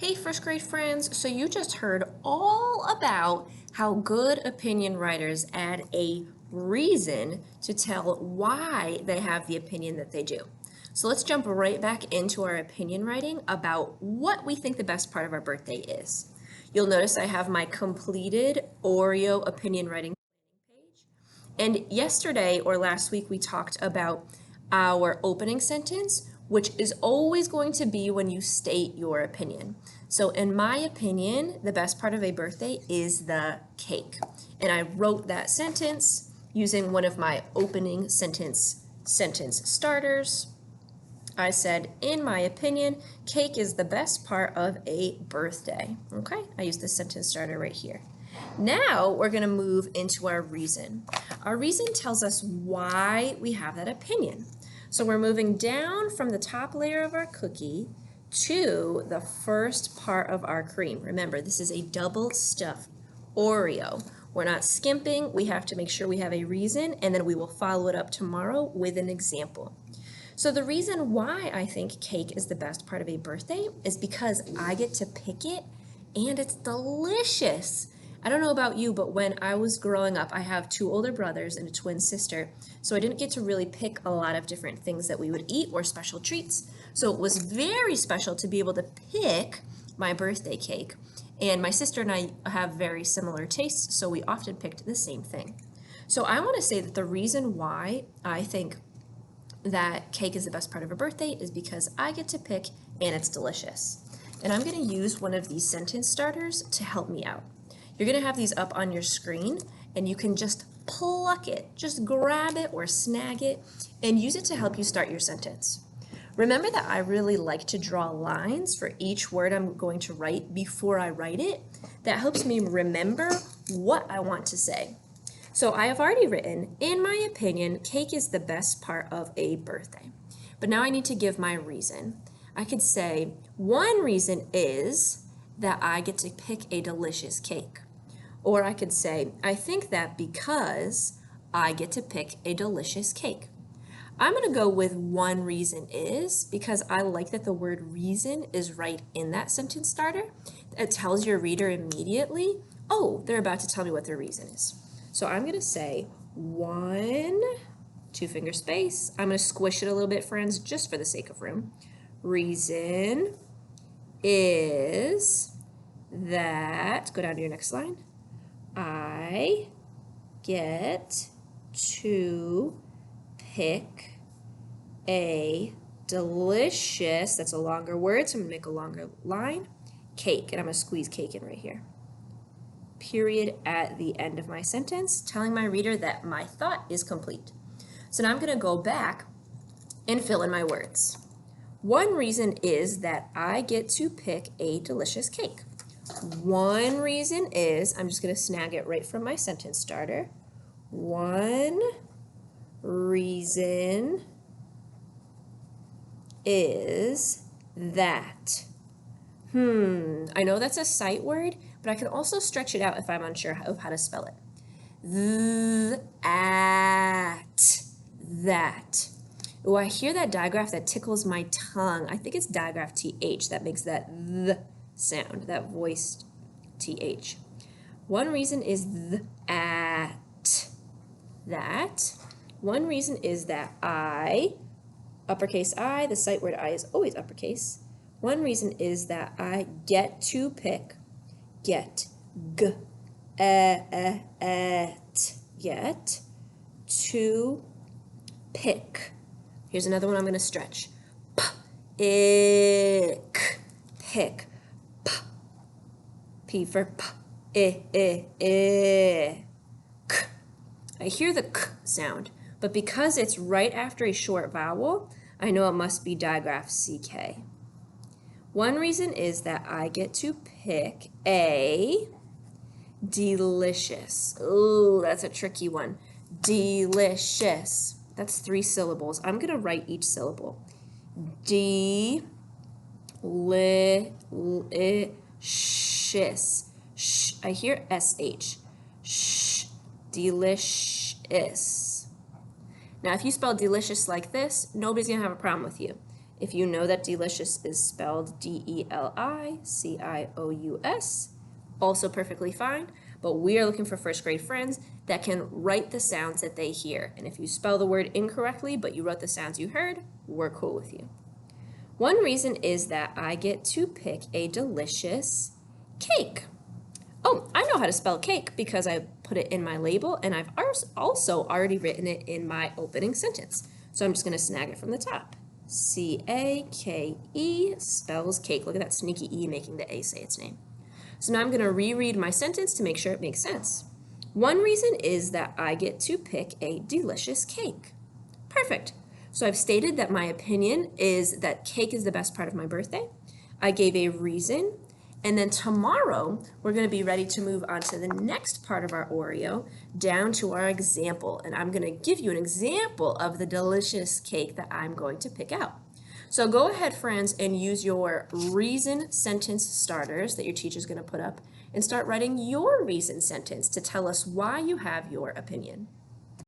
Hey, first grade friends. So you just heard all about how good opinion writers add a reason to tell why they have the opinion that they do. So let's jump right back into our opinion writing about what we think the best part of our birthday is. You'll notice I have my completed Oreo opinion writing page. And yesterday or last week, we talked about our opening sentence, which is always going to be when you state your opinion. So in my opinion, the best part of a birthday is the cake. And I wrote that sentence using one of my opening sentence starters. I said, in my opinion, cake is the best part of a birthday. Okay, I used the sentence starter right here. Now we're going to move into our reason. Our reason tells us why we have that opinion. So we're moving down from the top layer of our cookie to the first part of our cream. Remember, this is a double stuffed Oreo. We're not skimping. We have to make sure we have a reason, and then we will follow it up tomorrow with an example. So the reason why I think cake is the best part of a birthday is because I get to pick it and it's delicious. I don't know about you, but when I was growing up, I have two older brothers and a twin sister, so I didn't get to really pick a lot of different things that we would eat or special treats. So it was very special to be able to pick my birthday cake. And my sister and I have very similar tastes, so we often picked the same thing. So I want to say that the reason why I think that cake is the best part of a birthday is because I get to pick and it's delicious. And I'm going to use one of these sentence starters to help me out. You're going to have these up on your screen and you can just pluck it, just grab it or snag it and use it to help you start your sentence. Remember that I really like to draw lines for each word I'm going to write before I write it. That helps me remember what I want to say. So I have already written, in my opinion, cake is the best part of a birthday. But now I need to give my reason. I could say, one reason is that I get to pick a delicious cake. Or I could say, I think that because I get to pick a delicious cake. I'm going to go with one reason is because I like that the word reason is right in that sentence starter. It tells your reader immediately, oh, they're about to tell me what their reason is. So I'm going to say one, two finger space. I'm going to squish it a little bit, friends, just for the sake of room. Reason is that, go down to your next line, I get to pick a delicious, that's a longer word, so I'm going to make a longer line, cake, and I'm going to squeeze cake in right here. Period at the end of my sentence, telling my reader that my thought is complete. So now I'm going to go back and fill in my words. One reason is that I get to pick a delicious cake. One reason is, I'm just going to snag it right from my sentence starter. One reason is that. I know that's a sight word, but I can also stretch it out if I'm unsure of how to spell it. That. Oh, I hear that digraph that tickles my tongue. I think it's digraph TH that makes that th sound, that voiced TH. One reason is that. One reason is that I, uppercase I, the sight word I is always uppercase. One reason is that I get to pick, get, get, to pick. Here's another one I'm going to stretch. Pick. P for p, k. I hear the k sound, but because it's right after a short vowel, I know it must be digraph CK. One reason is that I get to pick a delicious. Ooh, that's a tricky one. Delicious. That's 3 syllables. I'm going to write each syllable. Delicious. I hear SH. Sh. Delicious. Now, if you spell delicious like this, nobody's going to have a problem with you. If you know that delicious is spelled DELICIOUS, also perfectly fine, but we are looking for first grade friends that can write the sounds that they hear. And if you spell the word incorrectly, but you wrote the sounds you heard, we're cool with you. One reason is that I get to pick a delicious cake. Oh, I know how to spell cake because I put it in my label and I've also already written it in my opening sentence. So I'm just going to snag it from the top. C-A-K-E spells cake. Look at that sneaky E making the A say its name. So now I'm going to reread my sentence to make sure it makes sense. One reason is that I get to pick a delicious cake. Perfect. So I've stated that my opinion is that cake is the best part of my birthday. I gave a reason. And then tomorrow, we're going to be ready to move on to the next part of our Oreo, down to our example. And I'm going to give you an example of the delicious cake that I'm going to pick out. So go ahead, friends, and use your reason sentence starters that your teacher's going to put up and start writing your reason sentence to tell us why you have your opinion.